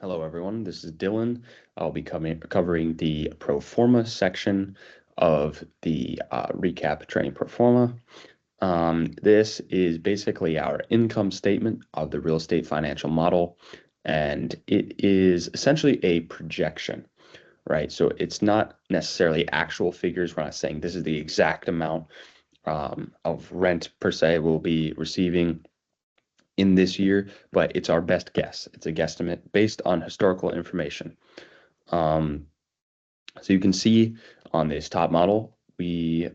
Hello, everyone. This is Dylan. I'll be covering the pro forma section of the recap training pro forma. This is basically our income statement of the real estate financial model, and it is essentially a projection, right? So it's not necessarily actual figures. We're not saying this is the exact amount of rent per se we'll be receiving in this year, but it's our best guess. It's a guesstimate based on historical information. Um, so you can see on this top model, we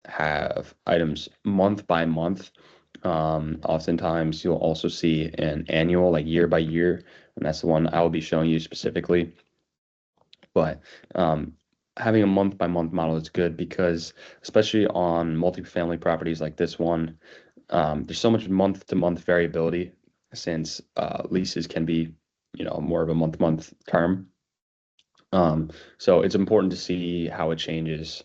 have items month by month. Oftentimes, you'll also see an annual, like year by year, and that's the one I will be showing you specifically. But having a month by month model is good because, especially on multifamily properties like this one, there's so much month to month variability since leases can be, more of a month to month term. So it's important to see how it changes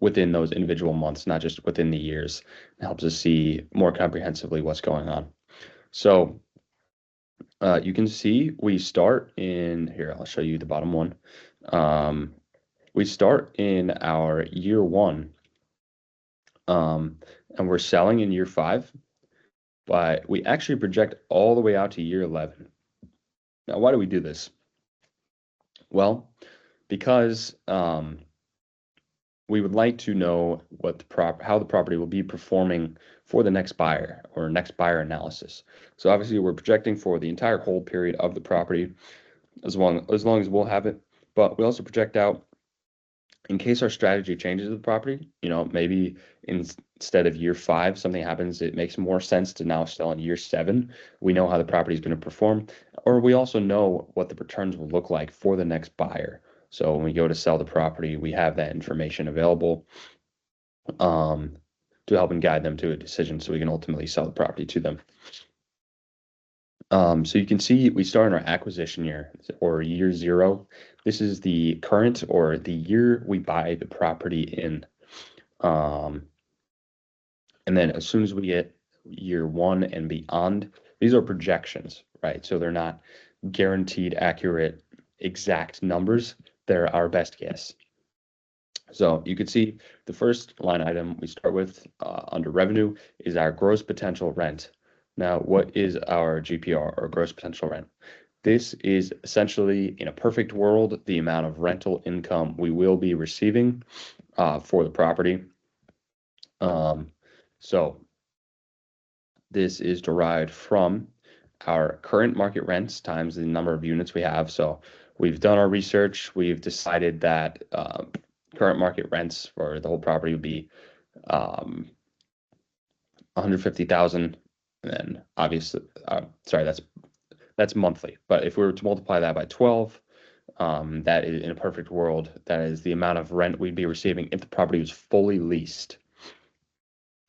within those individual months, not just within the years. It helps us see more comprehensively what's going on. So you can see we start in here. I'll show you the bottom one. Um, we start in our year one, and we're selling in year five, but we actually project all the way out to year 11. Now, why do we do this? Well, because we would like to know how the property will be performing for the next buyer or next buyer analysis. So obviously we're projecting for the entire hold period of the property as long as we'll have it, but we also project out in case our strategy changes with the property, maybe instead of year five, something happens, it makes more sense to now sell in year seven. We know how the property is going to perform, or we also know what the returns will look like for the next buyer. So when we go to sell the property, we have that information available um, to help and guide them to a decision so we can ultimately sell the property to them. So you can see we start in our acquisition year or year zero. This is the current or the year we buy the property in. Um, and then as soon as we get year one and beyond, these are projections, right? So they're not guaranteed accurate exact numbers. They're our best guess. So you can see the first line item we start with under revenue is our gross potential rent. Now, what is our GPR or gross potential rent? This is essentially, in a perfect world, the amount of rental income we will be receiving for the property. Um, so this is derived from our current market rents times the number of units we have. So we've done our research. We've decided that current market rents for the whole property would be 150,000, and then obviously, sorry, that's monthly. But if we were to multiply that by 12, that is in a perfect world, that is the amount of rent we'd be receiving if the property was fully leased.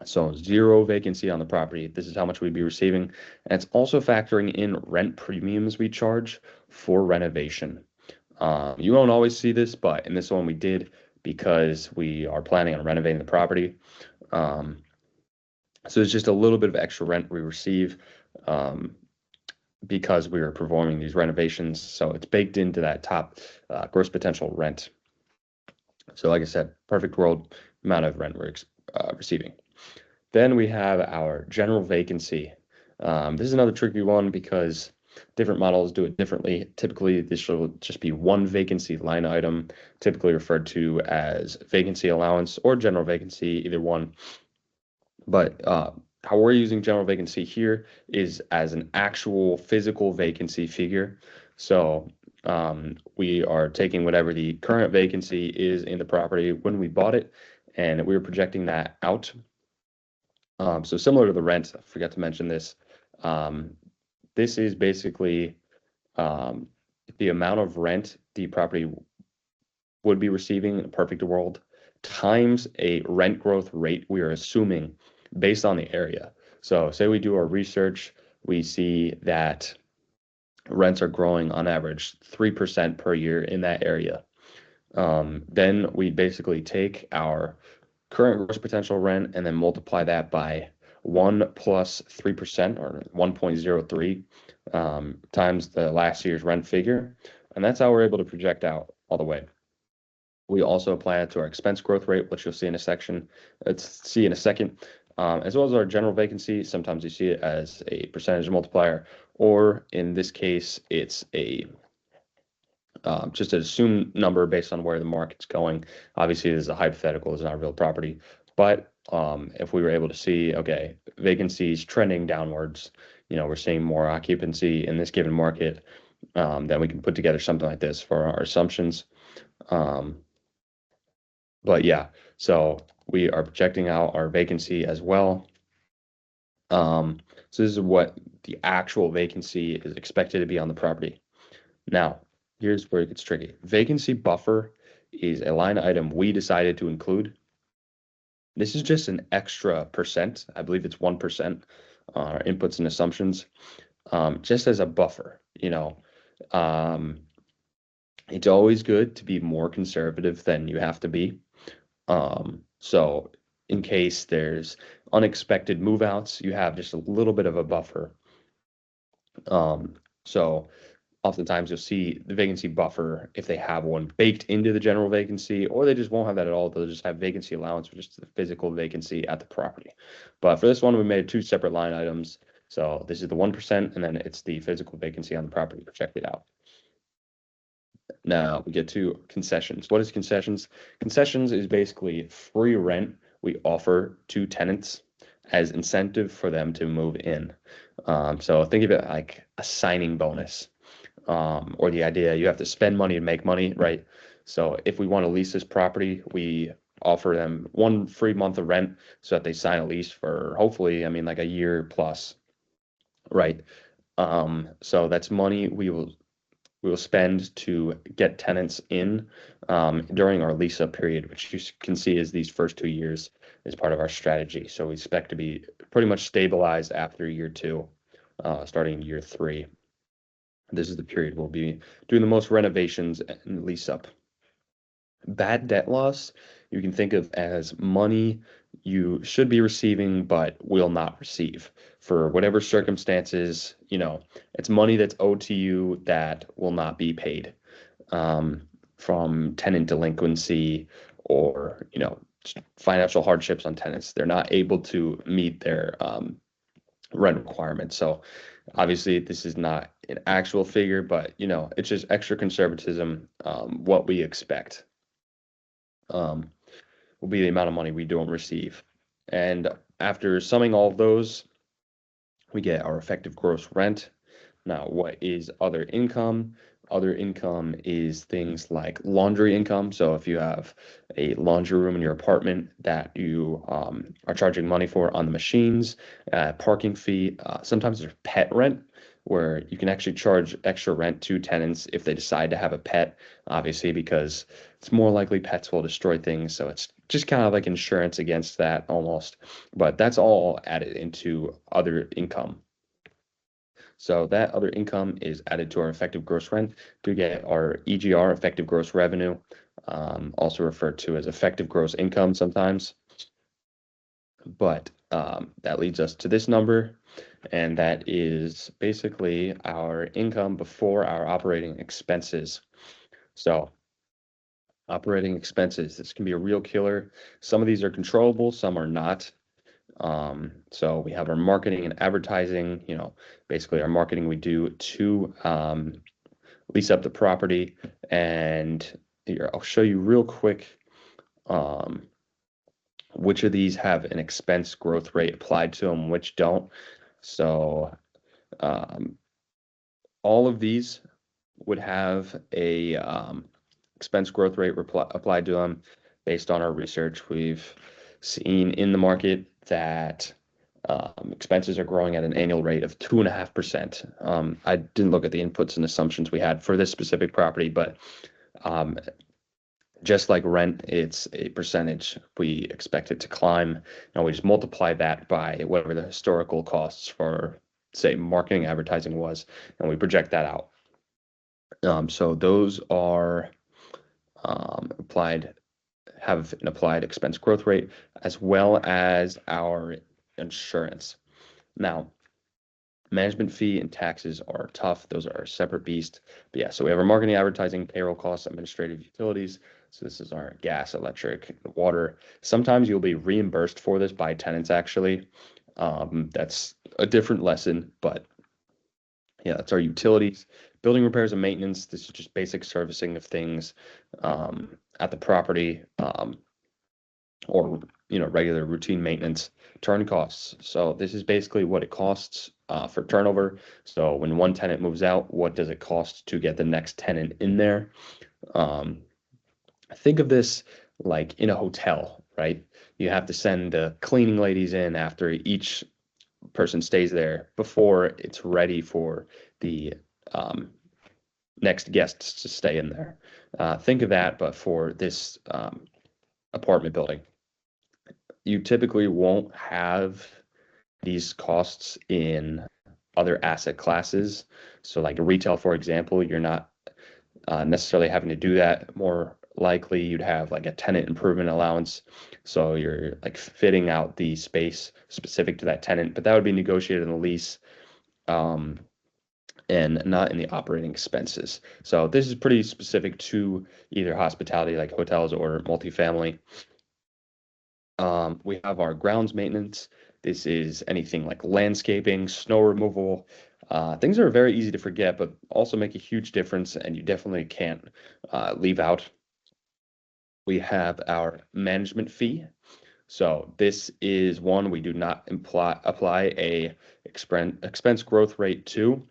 So zero vacancy on the property. This is how much we'd be receiving. And it's also factoring in rent premiums we charge for renovation. You won't always see this, but in this one we did because we are planning on renovating the property. Um, so it's just a little bit of extra rent we receive um, because we are performing these renovations. So it's baked into that top gross potential rent. So like I said, perfect world amount of rent we're receiving. Then we have our general vacancy. This is another tricky one because different models do it differently. Typically, this will just be one vacancy line item, typically referred to as vacancy allowance or general vacancy, either one. But how we're using general vacancy here is as an actual physical vacancy figure. So we are taking whatever the current vacancy is in the property when we bought it, and we are projecting that out. So similar to the rent, I forgot to mention this. Um, this is basically um, the amount of rent the property would be receiving in a perfect world times a rent growth rate we are assuming based on the area. So say we do our research, we see that rents are growing on average 3% per year in that area. Then we basically take our current gross potential rent and then multiply that by 1 plus 3% or 1.03 times the last year's rent figure. And that's how we're able to project out all the way. We also apply it to our expense growth rate, which you'll see in a section, see in a second, as well as our general vacancy. Sometimes you see it as a percentage multiplier, or in this case, it's a just an assumed number based on where the market's going. Obviously, this is a hypothetical, it's not a real property. But if we were able to see, okay, vacancies trending downwards, we're seeing more occupancy in this given market, then we can put together something like this for our assumptions. But yeah, so we are projecting out our vacancy as well. So this is what the actual vacancy is expected to be on the property. Now, here's where it gets tricky. Vacancy buffer is a line item we decided to include. This is just an extra percent. I believe it's 1%, our inputs and assumptions, just as a buffer. It's always good to be more conservative than you have to be. So in case there's unexpected move outs, you have just a little bit of a buffer. So oftentimes you'll see the vacancy buffer if they have one baked into the general vacancy, or they just won't have that at all. They'll just have vacancy allowance for just the physical vacancy at the property. But for this one, we made two separate line items. So this is the 1%, and then it's the physical vacancy on the property projected out. Now we get to concessions. What is concessions? Concessions is basically free rent we offer to tenants as incentive for them to move in. So think of it like a signing bonus, or the idea you have to spend money to make money, right? So if we want to lease this property, we offer them 1 free month of rent so that they sign a lease for hopefully, like a year plus, right? So that's money we will spend to get tenants in during our lease up period, which you can see is these first 2 years as part of our strategy. So we expect to be pretty much stabilized after year 2, starting year 3. This is the period we'll be doing the most renovations and lease up. Bad debt loss, you can think of as money you should be receiving but will not receive for whatever circumstances. It's money that's owed to you that will not be paid, from tenant delinquency or financial hardships on tenants. They're not able to meet their rent requirements. So obviously this is not an actual figure, but it's just extra conservatism. What we expect will be the amount of money we don't receive. And after summing all of those, we get our effective gross rent. Now, what is other income? Other income is things like laundry income. So if you have a laundry room in your apartment that you are charging money for on the machines, parking fee, sometimes there's pet rent, where you can actually charge extra rent to tenants if they decide to have a pet, obviously, because it's more likely pets will destroy things. So it's just kind of like insurance against that almost. But that's all added into other income. So that other income is added to our effective gross rent to get our EGR, effective gross revenue, also referred to as effective gross income sometimes. But that leads us to this number, and that is basically our income before our operating expenses. So operating expenses, this can be a real killer. Some of these are controllable, some are not. So we have our marketing and advertising, basically our marketing we do to lease up the property. And here, I'll show you real quick which of these have an expense growth rate applied to them, which don't. So all of these would have a expense growth rate applied to them based on our research. We've seen in the market that expenses are growing at an annual rate of 2.5%. I didn't look at the inputs and assumptions we had for this specific property, but just like rent, it's a percentage. We expect it to climb, and we just multiply that by whatever the historical costs for, say, marketing advertising was, and we project that out. So those are have an applied expense growth rate, as well as our insurance. Now, management fee and taxes are tough. Those are a separate beast. But yeah, so we have our marketing, advertising, payroll costs, administrative utilities. So this is our gas, electric, water. Sometimes you'll be reimbursed for this by tenants, actually. That's a different lesson, but yeah, that's our utilities. Building repairs and maintenance. This is just basic servicing of things at the property. Or regular routine maintenance. Turn costs. So this is basically what it costs for turnover. So when one tenant moves out, what does it cost to get the next tenant in there? um, think of this like in a hotel, right? You have to send the cleaning ladies in after each person stays there before it's ready for the um, next guests to stay in there. Think of that, but for this apartment building. You typically won't have these costs in other asset classes. So, like retail, for example, you're not necessarily having to do that. More likely, you'd have like a tenant improvement allowance. So, you're like fitting out the space specific to that tenant, but that would be negotiated in the lease. Um, and not in the operating expenses. So this is pretty specific to either hospitality like hotels or multifamily. We have our grounds maintenance. This is anything like landscaping, snow removal. Things that are very easy to forget, but also make a huge difference, and you definitely can't leave out. We have our management fee. So this is one we do not apply a expense growth rate to.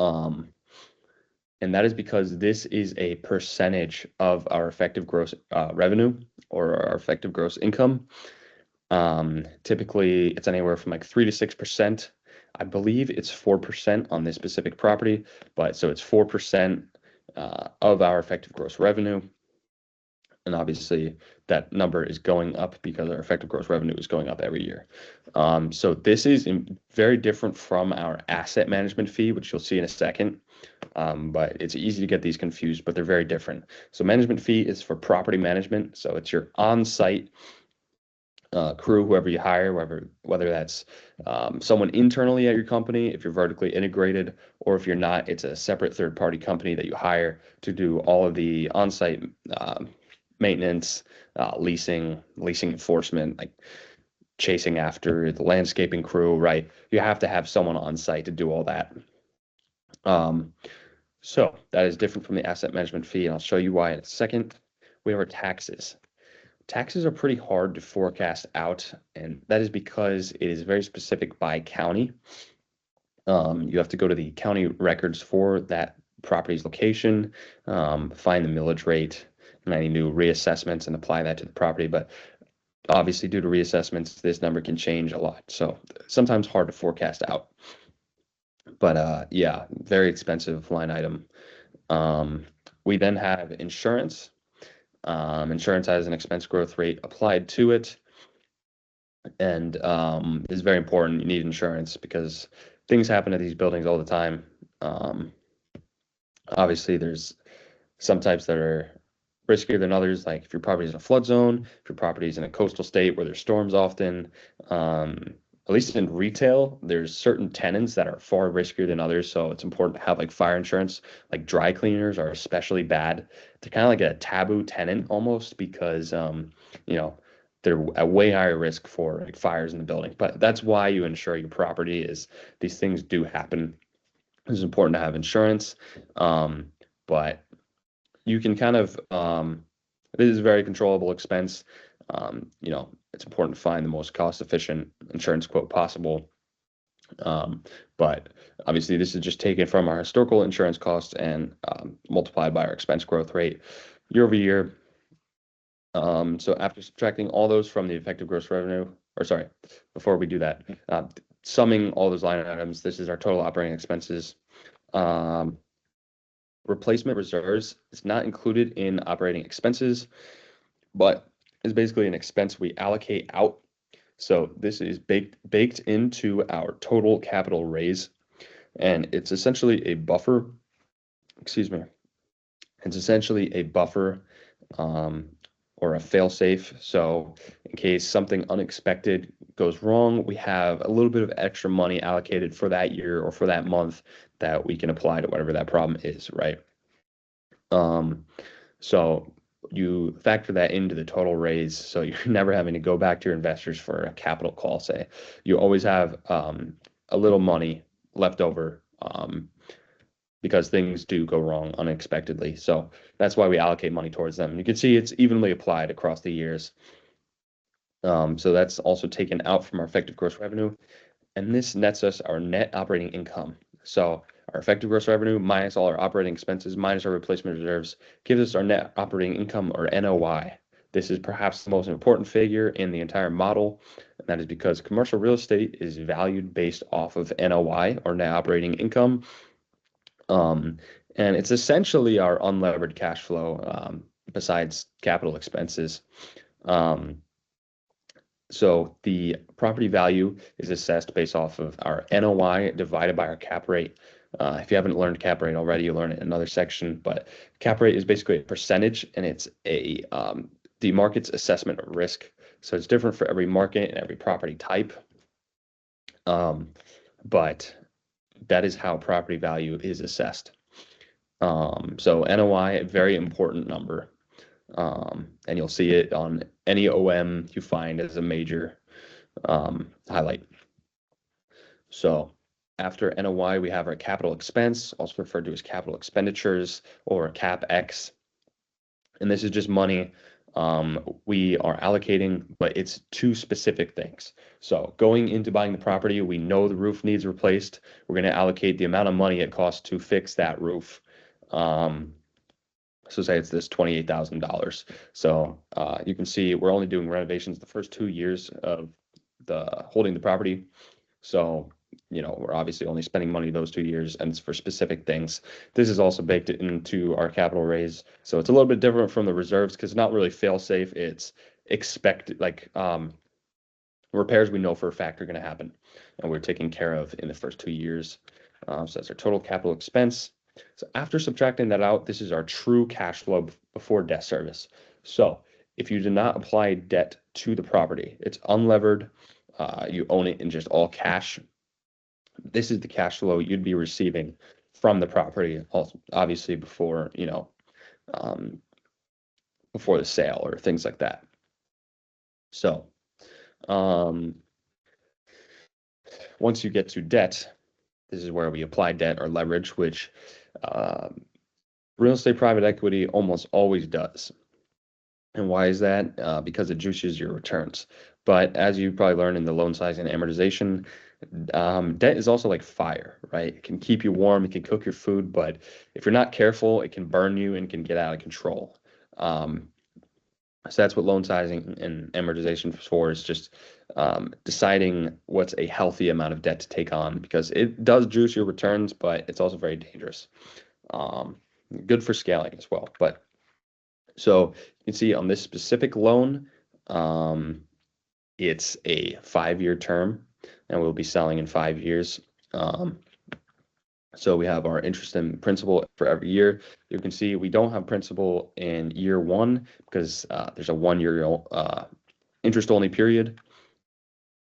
Um, and that is because this is a percentage of our effective gross revenue or our effective gross income. Typically, it's anywhere from like 3 to 6%. I believe it's 4% on this specific property, but so it's 4% of our effective gross revenue. And obviously, that number is going up because our effective gross revenue is going up every year. So this is very different from our asset management fee, which you'll see in a second. But it's easy to get these confused, but they're very different. So management fee is for property management. So it's your on-site crew, whoever you hire, whether that's someone internally at your company, if you're vertically integrated, or if you're not, it's a separate third-party company that you hire to do all of the on-site maintenance, leasing enforcement, like chasing after the landscaping crew, right? You have to have someone on site to do all that. So that is different from the asset management fee, and I'll show you why in a second. We have our taxes. Taxes are pretty hard to forecast out, and that is because it is very specific by county. You have to go to the county records for that property's location, find the millage rate and any new reassessments and apply that to the property. But obviously, due to reassessments, this number can change a lot. So sometimes hard to forecast out. But yeah, very expensive line item. We then have insurance. Insurance has an expense growth rate applied to it, and is very important. You need insurance because things happen at these buildings all the time. Obviously, there's some types that are riskier than others, like if your property is in a flood zone, if your property is in a coastal state where there's storms often. At least in retail, there's certain tenants that are far riskier than others, so it's important to have like fire insurance. Like dry cleaners are especially bad. They're kind of like a taboo tenant almost because they're at way higher risk for like fires in the building. But that's why you insure your property is these things do happen. It's important to have insurance. But you can kind of it is a very controllable expense. It's important to find the most cost efficient insurance quote possible. But obviously, this is just taken from our historical insurance costs and multiplied by our expense growth rate year over year. So after subtracting all those from the effective gross revenue, or sorry, before we do that, summing all those line items, this is our total operating expenses. Replacement reserves is not included in operating expenses, but is basically an expense we allocate out. So this is baked into our total capital raise, and it's essentially a buffer. Excuse me. It's essentially a buffer or a fail-safe. So in case something unexpected goes wrong. We have a little bit of extra money allocated for that year or for that month that we can apply to whatever that problem is, right? So you factor that into the total raise, so you're never having to go back to your investors for a capital call, say. You always have a little money left over because things do go wrong unexpectedly. So that's why we allocate money towards them. You can see it's evenly applied across the years. So that's also taken out from our effective gross revenue, and this nets us our net operating income. So our effective gross revenue minus all our operating expenses minus our replacement reserves gives us our net operating income, or NOI. This is perhaps the most important figure in the entire model, and that is because commercial real estate is valued based off of NOI, or net operating income. And it's essentially our unlevered cash flow besides capital expenses. So the property value is assessed based off of our NOI divided by our cap rate. If you haven't learned cap rate already, you'll learn it in another section. But cap rate is basically a percentage, and it's the market's assessment of risk. So it's different for every market and every property type. But that is how property value is assessed. So NOI, a very important number. And you'll see it on any OM you find as a major highlight. So after NOI, we have our capital expense, also referred to as capital expenditures or CapEx. And this is just money we are allocating, but it's to specific things. So going into buying the property, we know the roof needs replaced. We're going to allocate the amount of money it costs to fix that roof. So say it's this $28,000. So you can see we're only doing renovations the first 2 years of holding the property. So, we're obviously only spending money those 2 years, and it's for specific things. This is also baked into our capital raise. So it's a little bit different from the reserves because it's not really fail safe. It's expected, like repairs we know for a fact are going to happen, and we're taking care of in the first 2 years. So that's our total capital expense. So after subtracting that out, this is our true cash flow before debt service. So if you do not apply debt to the property, it's unlevered, you own it in just all cash. This is the cash flow you'd be receiving from the property, obviously before, before the sale or things like that. So once you get to debt, this is where we apply debt or leverage, which real estate private equity almost always does. And why is that? Because it juices your returns. But as you probably learned in the loan size and amortization, debt is also like fire, right? It can keep you warm, it can cook your food, but if you're not careful, it can burn you and can get out of control. So that's what loan sizing and amortization is for, is just deciding what's a healthy amount of debt to take on, because it does juice your returns, but it's also very dangerous. Good for scaling as well. But so you can see on this specific loan, it's a 5-year term, and we'll be selling in 5 years. So we have our interest and principal for every year. You can see we don't have principal in year 1 because there's a 1-year interest-only period.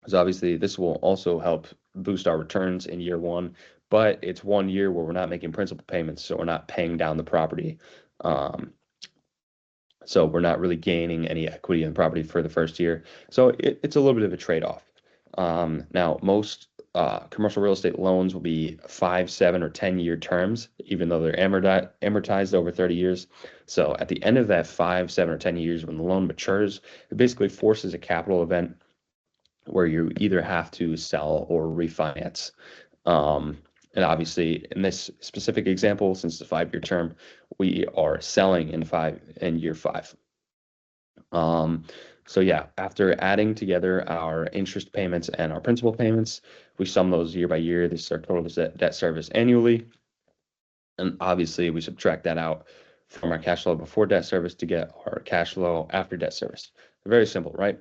So obviously this will also help boost our returns in year 1, but it's 1 year where we're not making principal payments, so we're not paying down the property. So we're not really gaining any equity in the property for the first year. So it's a little bit of a trade-off. Now, most commercial real estate loans will be 5, 7, or 10-year terms, even though they're amortized over 30 years. So at the end of that 5, 7, or 10 years, when the loan matures, it basically forces a capital event where you either have to sell or refinance. And obviously, in this specific example, since it's a 5-year term, we are selling in year 5. So yeah, after adding together our interest payments and our principal payments, we sum those year by year. This is our total debt service annually. And obviously, we subtract that out from our cash flow before debt service to get our cash flow after debt service. Very simple, right?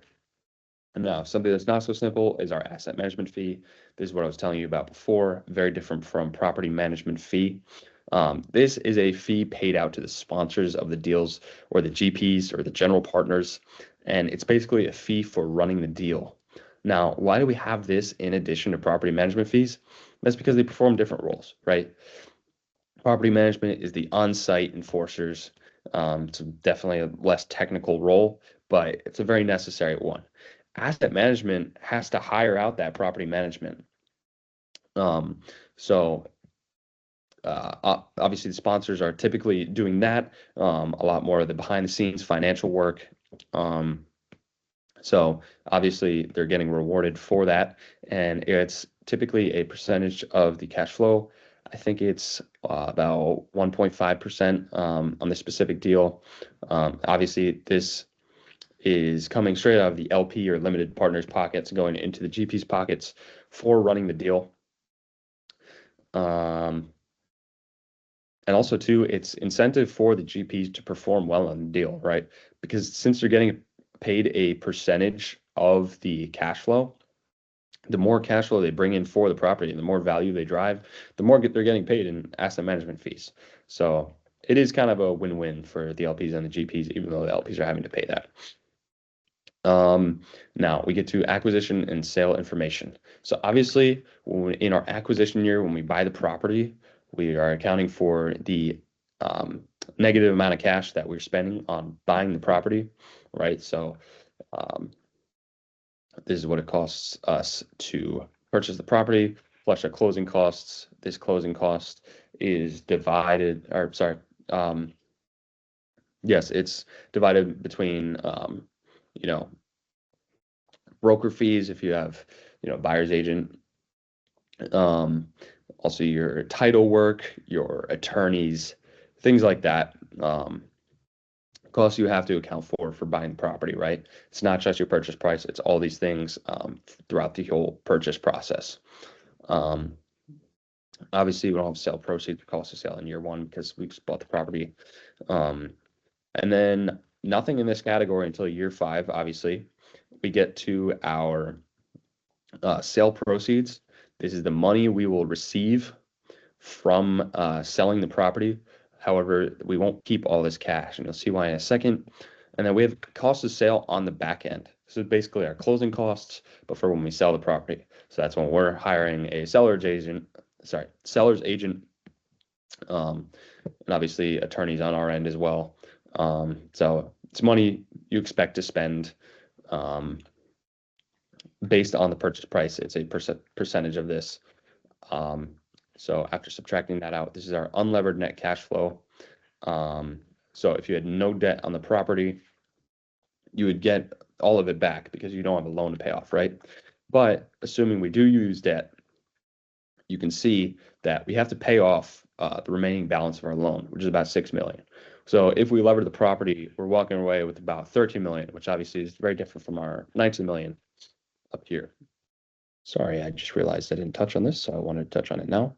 And now, something that's not so simple is our asset management fee. This is what I was telling you about before, very different from property management fee. This is a fee paid out to the sponsors of the deals, or the GPs, or the general partners. and it's basically a fee for running the deal. Now, why do we have this in addition to property management fees? That's because they perform different roles, right? Property management is the on-site enforcers. It's definitely a less technical role, but it's a very necessary one. Asset management has to hire out that property management. Um, so obviously the sponsors are typically doing that, a lot more of the behind the scenes financial work. Um, so obviously they're getting rewarded for that, and it's typically a percentage of the cash flow. I think it's about 1.5% on this specific deal. Obviously, this is coming straight out of the LP or limited partners pockets, going into the GP's pockets for running the deal. Um, and also, too, it's incentive for the GPs to perform well on the deal, right? Because since they're getting paid a percentage of the cash flow, the more cash flow they bring in for the property and the more value they drive, the more they're getting paid in asset management fees. So it is kind of a win-win for the LPs and the GPs, even though the LPs are having to pay that. Now we get to acquisition and sale information. So obviously, in our acquisition year, when we buy the property, we are accounting for the negative amount of cash that we're spending on buying the property, right? So um, this is what it costs us to purchase the property, plus our closing costs. This closing cost is divided, or sorry, yes, it's divided between, you know, broker fees if you have, buyer's agent, um, also your title work, your attorneys, things like that. Costs you have to account for buying the property, right? It's not just your purchase price; it's all these things throughout the whole purchase process. Um, Obviously, we don't have sale proceeds for cost of sale in year one because we just bought the property, um, and then nothing in this category until year five. Obviously, we get to our sale proceeds. This is the money we will receive from selling the property. However, we won't keep all this cash, and you'll see why in a second. And then we have cost of sale on the back end. So basically our closing costs, but for when we sell the property. So that's when we're hiring a seller's agent, and obviously attorneys on our end as well. So it's money you expect to spend um, based on the purchase price. It's a percentage of this. Um, so after subtracting that out, this is our unlevered net cash flow. So if you had no debt on the property, you would get all of it back because you don't have a loan to pay off, right? But assuming we do use debt, you can see that we have to pay off the remaining balance of our loan, which is about 6 million. So if we lever the property, we're walking away with about 13 million, which obviously is very different from our 19 million up here. Sorry, I just realized I didn't touch on this, so I wanted to touch on it now.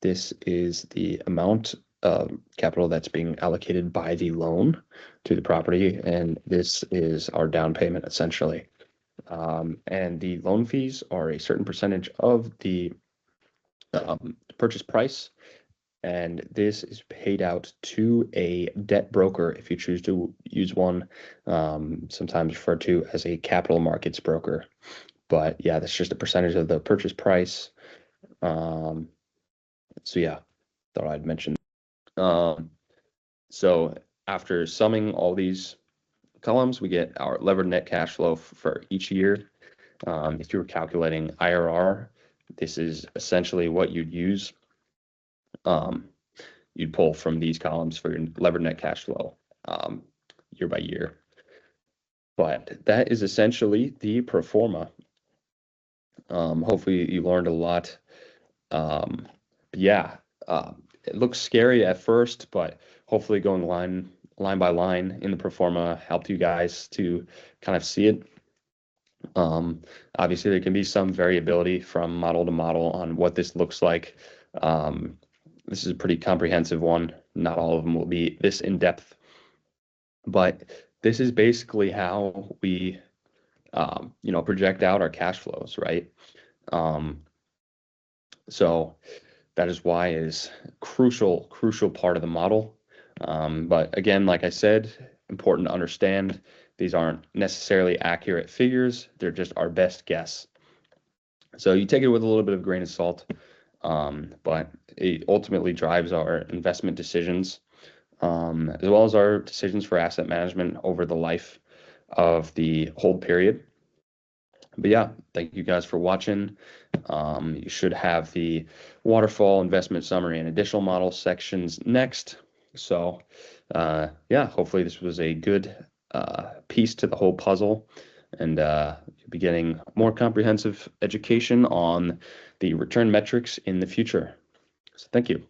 This is the amount of capital that's being allocated by the loan to the property, and this is our down payment essentially. And the loan fees are a certain percentage of the purchase price, and this is paid out to a debt broker if you choose to use one, sometimes referred to as a capital markets broker. But yeah, that's just a percentage of the purchase price. Um, so yeah, thought I'd mention. Um, so after summing all these columns, we get our levered net cash flow for each year. If you were calculating IRR, this is essentially what you'd use. You'd pull from these columns for your levered net cash flow year by year. But that is essentially the pro forma. Hopefully you learned a lot. Yeah, it looks scary at first, but hopefully going line by line in the pro forma helped you guys to kind of see it. Obviously, there can be some variability from model to model on what this looks like. This is a pretty comprehensive one. Not all of them will be this in depth, but this is basically how we, project out our cash flows, right? So that is why it is crucial part of the model. But again, like I said, important to understand These aren't necessarily accurate figures. They're just our best guess. So you take it with a little bit of grain of salt, but it ultimately drives our investment decisions, as well as our decisions for asset management over the life of the hold period. But yeah, thank you guys for watching. You should have the waterfall investment summary and additional model sections next. So yeah, hopefully this was a good piece to the whole puzzle, and you'll be getting more comprehensive education on the return metrics in the future. So thank you.